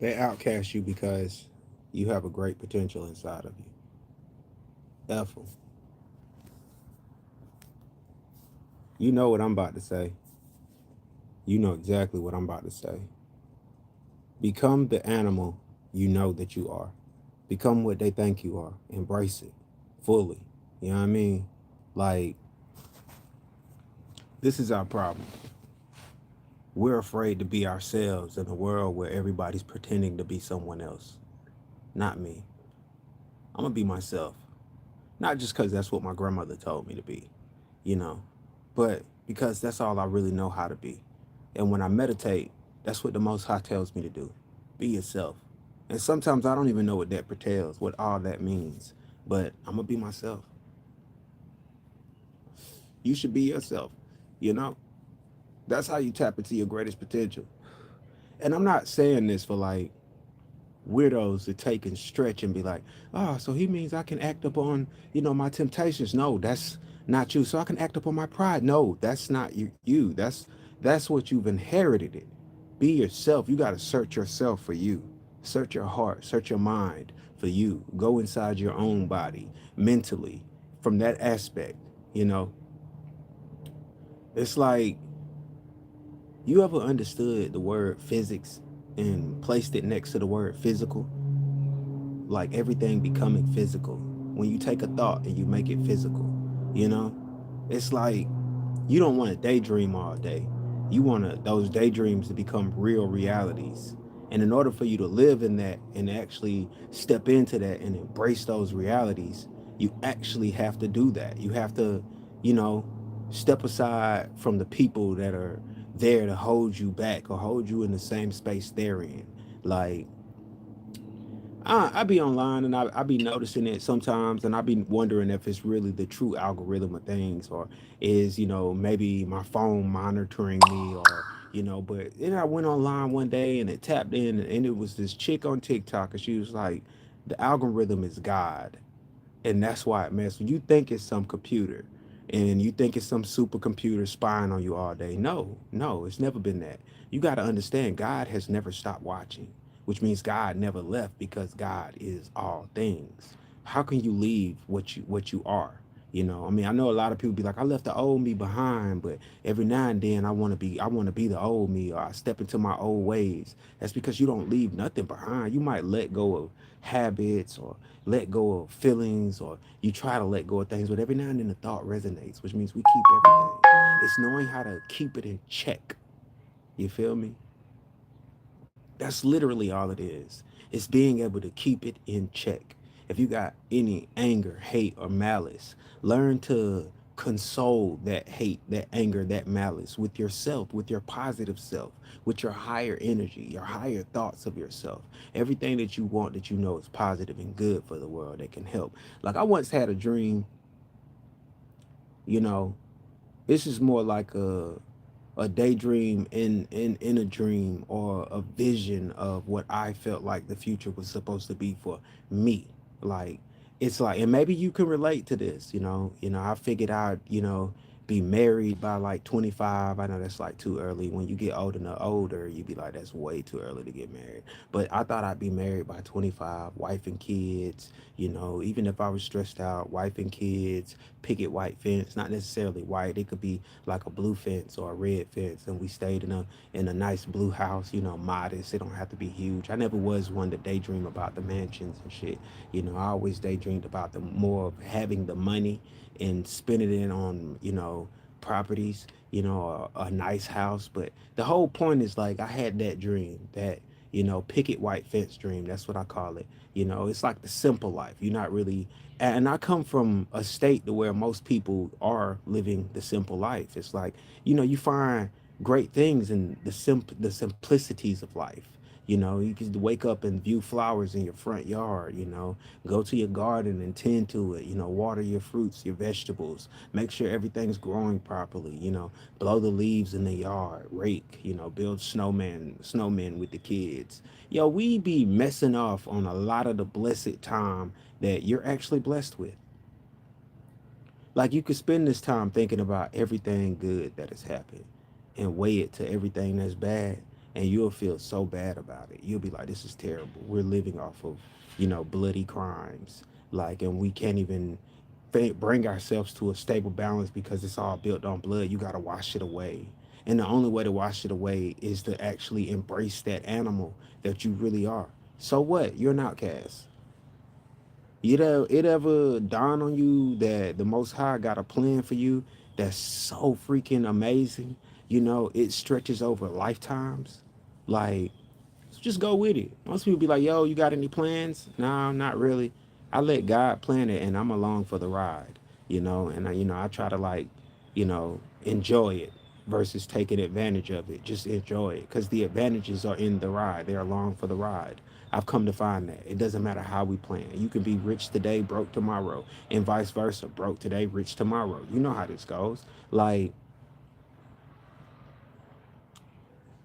They outcast you because you have a great potential inside of you. Ethel, you know what I'm about to say. You know exactly what I'm about to say. Become the animal you know that you are. Become what they think you are. Embrace it fully. You know what I mean? Like, this is our problem. We're afraid to be ourselves in a world where everybody's pretending to be someone else. Not me. I'm gonna be myself. Not just because that's what my grandmother told me to be, you know, but because that's all I really know how to be. And when I meditate, that's what the Most High tells me to do. Be yourself. And sometimes I don't even know what that pertains, what all that means. But I'm gonna be myself. You should be yourself. You know, that's how you tap into your greatest potential. And I'm not saying this for like weirdos to take and stretch and be like, oh, so he means I can act upon, my temptations. No, that's not you. So I can act upon my pride. No, that's not you. That's what you've inherited it. Be yourself. You got to search yourself for you. Search your heart, search your mind for you. Go inside your own body mentally from that aspect, you know. It's like you ever understood the word physics and placed it next to the word physical? Like everything becoming physical. When you take a thought and you make it physical, you know? It's like you don't want to daydream all day. You want those daydreams to become real realities. And in order for you to live in that and actually step into that and embrace those realities, you actually have to do that. You have to, you know, step aside from the people that are there to hold you back or hold you in the same space they're in. Like I be online and I be noticing it sometimes, and I be wondering if it's really the true algorithm of things, or is maybe my phone monitoring me, or But then I went online one day and it tapped in, and it was this chick on TikTok, and she was like, "The algorithm is God." And that's why it messes. When you think it's some computer and you think it's some supercomputer spying on you all day. No, no, it's never been that. You got to understand God has never stopped watching, which means God never left because God is all things. How can you leave what you are? I mean, I know a lot of people be like, I left the old me behind, but every now and then I want to be the old me, or I step into my old ways. That's because you don't leave nothing behind. You might let go of habits or let go of feelings, or you try to let go of things, but every now and then the thought resonates, which means we keep everything. It's knowing how to keep it in check. You feel me? That's literally all it is. It's being able to keep it in check. If you got any anger, hate, or malice, learn to console that hate, that anger, that malice with yourself, with your positive self, with your higher energy, your higher thoughts of yourself. Everything that you want that you know is positive and good for the world that can help. Like I once had a dream, you know, this is more like a daydream in a dream, or a vision of what I felt like the future was supposed to be for me. Like it's like, and maybe you can relate to this. I figured I'd be married by like 25. I know that's like too early. When you get older, you be like, that's way too early to get married. But I thought I'd be married by 25, wife and kids. Even if I was stressed out, wife and kids, picket white fence, not necessarily white. It could be like a blue fence or a red fence, and we stayed in a nice blue house. Modest. It don't have to be huge. I never was one to daydream about the mansions and shit. I always daydreamed about the more of having the money and spending it on properties, a nice house. But the whole point is, like, I had that dream, that picket white fence dream. That's what I call it. It's like the simple life. You're not really, and I come from a state to where most people are living the simple life. It's like, you find great things in the simplicities of life. You can wake up and view flowers in your front yard. Go to your garden and tend to it. Water your fruits, your vegetables, make sure everything's growing properly. Blow the leaves in the yard, rake. Build snowmen with the kids. We be messing off on a lot of the blessed time that you're actually blessed with. Like, you could spend this time thinking about everything good that has happened and weigh it to everything that's bad. and you'll feel so bad about it. You'll be like, this is terrible. We're living off of, you know, bloody crimes. Like, and we can't even bring ourselves to a stable balance because it's all built on blood. You got to wash it away. And the only way to wash it away is to actually embrace that animal that you really are. So what? You're an outcast. You know, it ever dawn on you that the Most High got a plan for you that's so freaking amazing? You know, it stretches over lifetimes. Like, just go with it. Most people be like, yo, you got any plans? No, not really. I let God plan it and I'm along for the ride, you know, and I try to like, enjoy it versus taking advantage of it. Just enjoy it because the advantages are in the ride. They're along for the ride. I've come to find that it doesn't matter how we plan. You can be rich today, broke tomorrow, and vice versa. Broke today, rich tomorrow. You know how this goes. Like,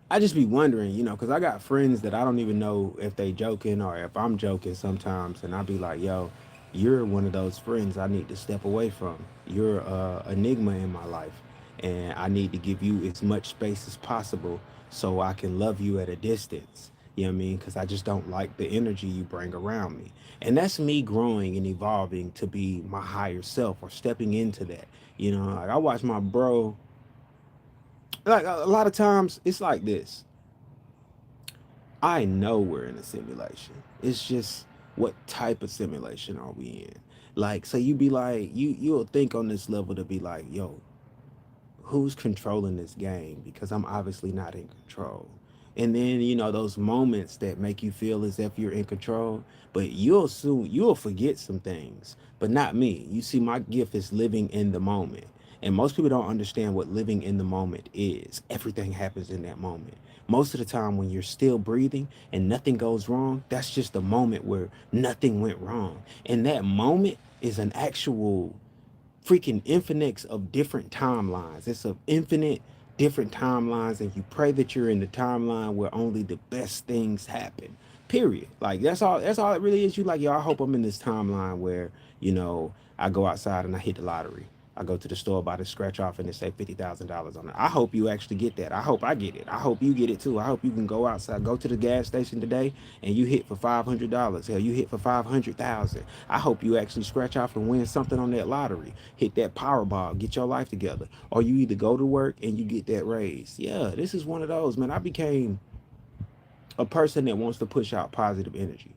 I just be wondering, because I got friends that I don't even know if they joking or if I'm joking sometimes, and I be like, "Yo, you're one of those friends I need to step away from. You're a enigma in my life, and I need to give you as much space as possible so I can love you at a distance." You know what I mean? Because I just don't like the energy you bring around me, and that's me growing and evolving to be my higher self or stepping into that. Like I watch my bro. Like a lot of times, it's like this. I know we're in a simulation. It's just what type of simulation are we in? Like, so you be like, you'll think on this level to be like, yo, who's controlling this game? Because I'm obviously not in control. And then, those moments that make you feel as if you're in control, but you'll forget some things, but not me. You see, my gift is living in the moment. And most people don't understand what living in the moment is. Everything happens in that moment. Most of the time, when you're still breathing and nothing goes wrong, that's just a moment where nothing went wrong. And that moment is an actual freaking infinites of different timelines. It's of infinite different timelines, and you pray that you're in the timeline where only the best things happen. Period. Like that's all. That's all it really is. You like, yo, I hope I'm in this timeline where I go outside and I hit the lottery. I go to the store, buy the scratch off, and it say $50,000 on it. I hope you actually get that. I hope I get it. I hope you get it too. I hope you can go outside, go to the gas station today, and you hit for $500. Hell, you hit for 500,000. I hope you actually scratch off and win something on that lottery. Hit that Powerball, get your life together, or you either go to work and you get that raise. Yeah, this is one of those, man. I became a person that wants to push out positive energy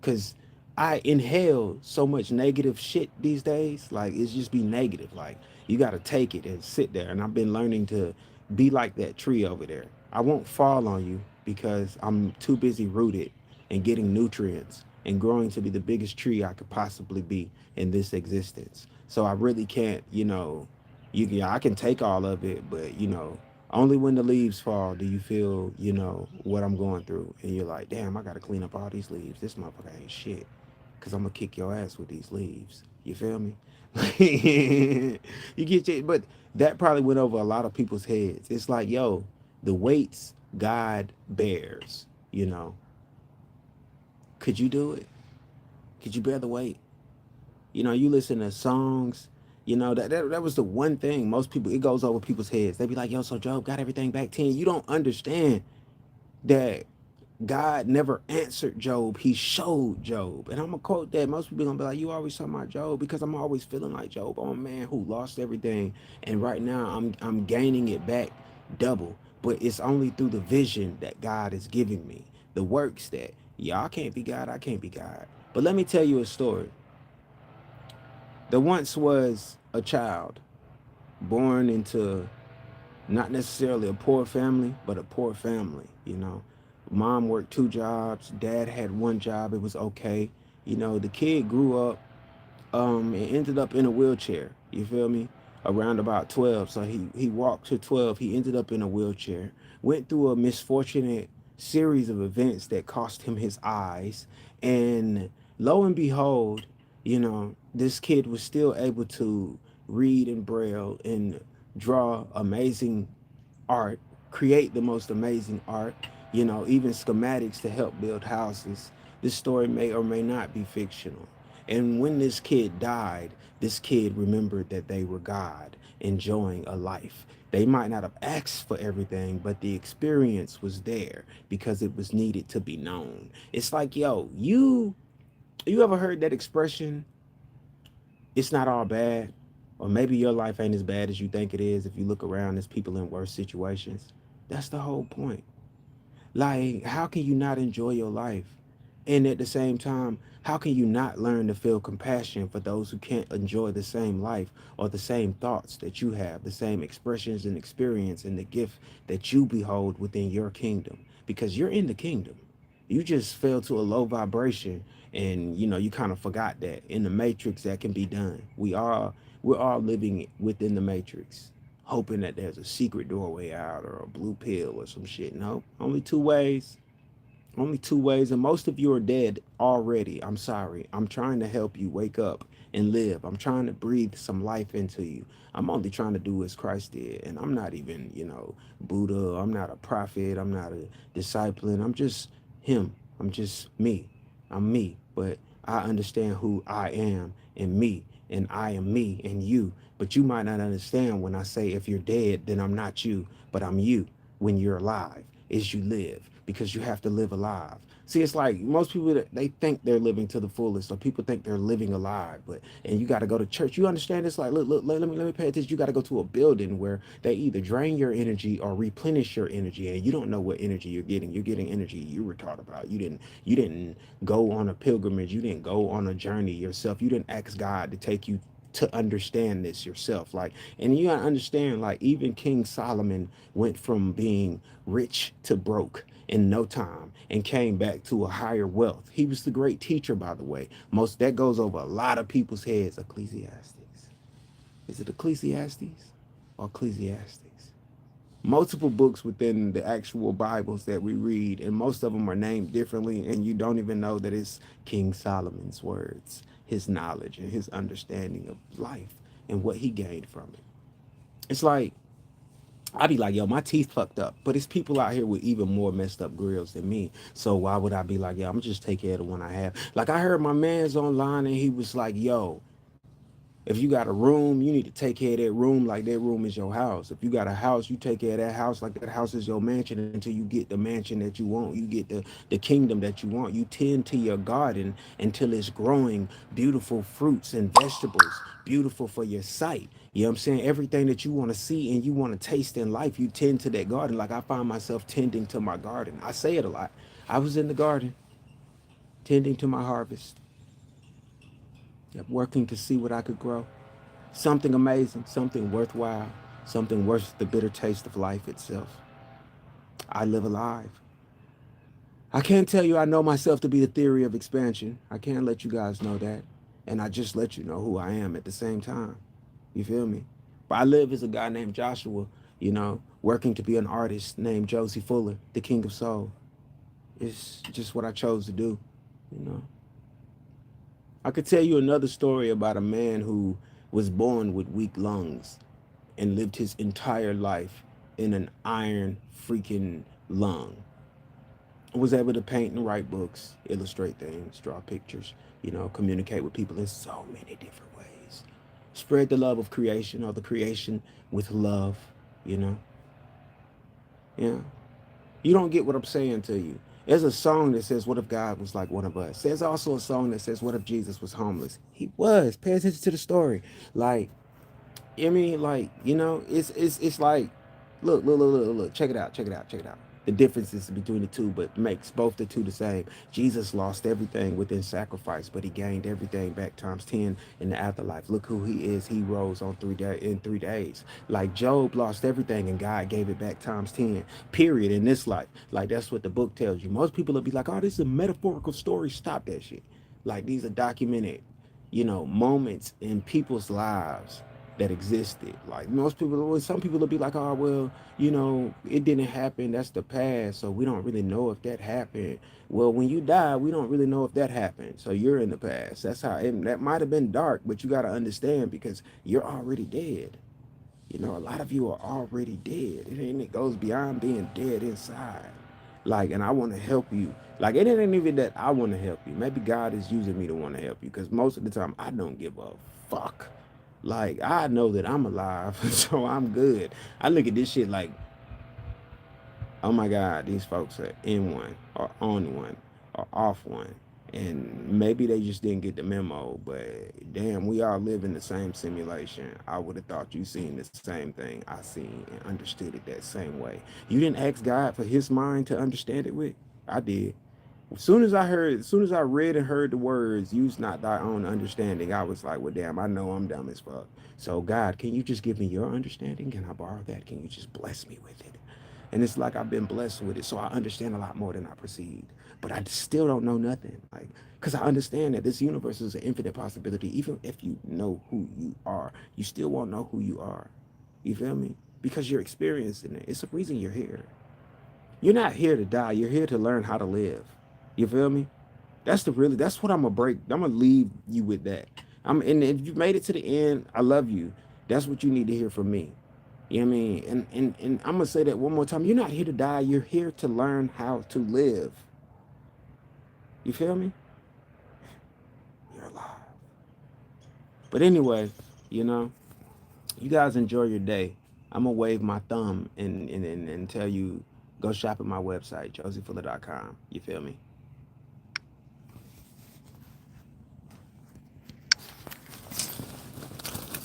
because I inhale so much negative shit these days. Like it's just be negative. Like you got to take it and sit there. And I've been learning to be like that tree over there. I won't fall on you because I'm too busy rooted and getting nutrients and growing to be the biggest tree I could possibly be in this existence. So I really can't, I can take all of it, but only when the leaves fall do you feel, what I'm going through. And you're like, damn, I got to clean up all these leaves. This motherfucker ain't shit. Because I'm going to kick your ass with these leaves. You feel me? You get it. But that probably went over a lot of people's heads. It's like, yo, the weights God bears, could you do it? Could you bear the weight? You listen to songs. That was the one thing most people, it goes over people's heads. They be like, yo, so Job got everything back 10. You don't understand that God never answered Job. He showed Job. And I'm going to quote that. Most people going to be like, you always talking about Job, because I'm always feeling like Job. I'm a man who lost everything. And right now I'm gaining it back double. But it's only through the vision that God is giving me. The works that y'all can't be God, I can't be God. But let me tell you a story. There once was a child born into not necessarily a poor family, but a poor family. Mom worked two jobs, dad had one job. It was okay. The kid grew up and ended up in a wheelchair. You feel me? Around about 12. So he walked to 12. He ended up in a wheelchair. Went through a misfortunate series of events that cost him his eyes. And lo and behold, this kid was still able to read in braille and draw amazing art, create the most amazing art, even schematics to help build houses. This story may or may not be fictional. And when this kid died, this kid remembered that they were God. enjoying a life. They might not have asked for everything, but the experience was there because it was needed to be known. It's like, yo, you ever heard that expression, it's not all bad? Or maybe your life ain't as bad as you think it is if you look around, there's people in worse situations. That's the whole point. Like, how can you not enjoy your life? And at the same time, how can you not learn to feel compassion for those who can't enjoy the same life or the same thoughts that you have, the same expressions and experience and the gift that you behold within your kingdom? Because you're in the kingdom. You just fell to a low vibration and you kind of forgot that in the matrix that can be done. We're all living within the matrix, hoping that there's a secret doorway out or a blue pill or some shit. No, only two ways. Only two ways, and most of you are dead already. I'm sorry. I'm trying to help you wake up and live. I'm trying to breathe some life into you. I'm only trying to do as Christ did. And I'm not even, Buddha. I'm not a prophet. I'm not a discipline. I'm just him. I'm just me. I'm me. But I understand who I am and me. And I am me and you. But you might not understand when I say if you're dead, then I'm not you, but I'm you when you're alive is you live because you have to live alive. See, it's like most people that they think they're living to the fullest, or people think they're living alive, but and you got to go to church. You understand? It's like look, let me pay attention. You got to go to a building where they either drain your energy or replenish your energy, and you don't know what energy you're getting. You're getting energy you were taught about. You didn't go on a pilgrimage. You didn't go on a journey yourself. You didn't ask God to take you to understand this yourself. Like, and you gotta understand, like, even King Solomon went from being rich to broke in no time and came back to a higher wealth. He was the great teacher, by the way. Most that goes over a lot of people's heads. Ecclesiastes. Is it Ecclesiastes or Ecclesiastes? Multiple books within the actual Bibles that we read, and most of them are named differently, and you don't even know that it's King Solomon's words, his knowledge and his understanding of life and what he gained from it. It's like I'd be like, yo, my teeth fucked up, but it's people out here with even more messed up grills than me. So why would I be like, yeah, I'm just take care of the one I have? Like I heard my man's online and he was like, yo, if you got a room, you need to take care of that room like that room is your house. If you got a house, you take care of that house like that house is your mansion until you get the mansion that you want. You get the kingdom that you want. You tend to your garden until it's growing beautiful fruits and vegetables, beautiful for your sight. You know what I'm saying? Everything that you want to see and you want to taste in life, you tend to that garden. Like I find myself tending to my garden. I say it a lot. I was in the garden tending to my harvest, working to see what I could grow. Something amazing, something worthwhile, something worth the bitter taste of life itself. I live alive. I can't tell you I know myself to be the theory of expansion. I can't let you guys know that. And I just let you know who I am at the same time. You feel me? But I live as a guy named Joshua, working to be an artist named Josie Fuller, the King of Soul. It's just what I chose to do, you know. I could tell you another story about a man who was born with weak lungs and lived his entire life in an iron freaking lung. Was able to paint and write books, illustrate things, draw pictures, communicate with people in so many different ways. Spread the love of creation or the creation with love, you know. Yeah. You don't get what I'm saying to you. There's a song that says, what if God was like one of us? There's also a song that says, what if Jesus was homeless? He was. Pay attention to the story. Like, I mean, like, it's like, look, check it out, check it out, check it out. The differences between the two, but makes both the two the same. Jesus lost everything within sacrifice, but he gained everything back times 10 in the afterlife. Look who he is. He rose on 3 days in 3 days. Like Job lost everything and God gave it back times 10. Period in this life. Like that's what the book tells you. Most people will be like, oh, this is a metaphorical story. Stop that shit. Like these are documented, moments in people's lives that existed. Like most people, some people will be like, oh, well, it didn't happen. That's the past. So we don't really know if that happened. Well, when you die, we don't really know if that happened. So you're in the past. That's how that might have been dark, but you got to understand because you're already dead. A lot of you are already dead. It goes beyond being dead inside. Like, and I want to help you. Like, it ain't even that I want to help you. Maybe God is using me to want to help you because most of the time I don't give a fuck. Like I know that I'm alive, so I'm good. I look at this shit like, oh my God, these folks are in one or on one or off one. And maybe they just didn't get the memo, but damn, we all live in the same simulation. I would have thought you seen the same thing I seen and understood it that same way. You didn't ask God for his mind to understand it with? I did. As soon as I read and heard the words, use not thy own understanding, I was like, well, damn, I know I'm dumb as fuck. So, God, can you just give me your understanding? Can I borrow that? Can you just bless me with it? And it's like I've been blessed with it. So I understand a lot more than I perceived. But I still don't know nothing. Like, because I understand that this universe is an infinite possibility. Even if you know who you are, you still won't know who you are. You feel me? Because you're experiencing it. It's the reason you're here. You're not here to die. You're here to learn how to live. You feel me? That's what I'm gonna break. I'm gonna leave you with that. And if you made it to the end, I love you. That's what you need to hear from me. You know what I mean? And I'm gonna say that one more time. You're not here to die. You're here to learn how to live. You feel me? You're alive. But anyway, you know, you guys enjoy your day. I'm gonna wave my thumb and tell you go shop at my website, josiefuller.com. You feel me?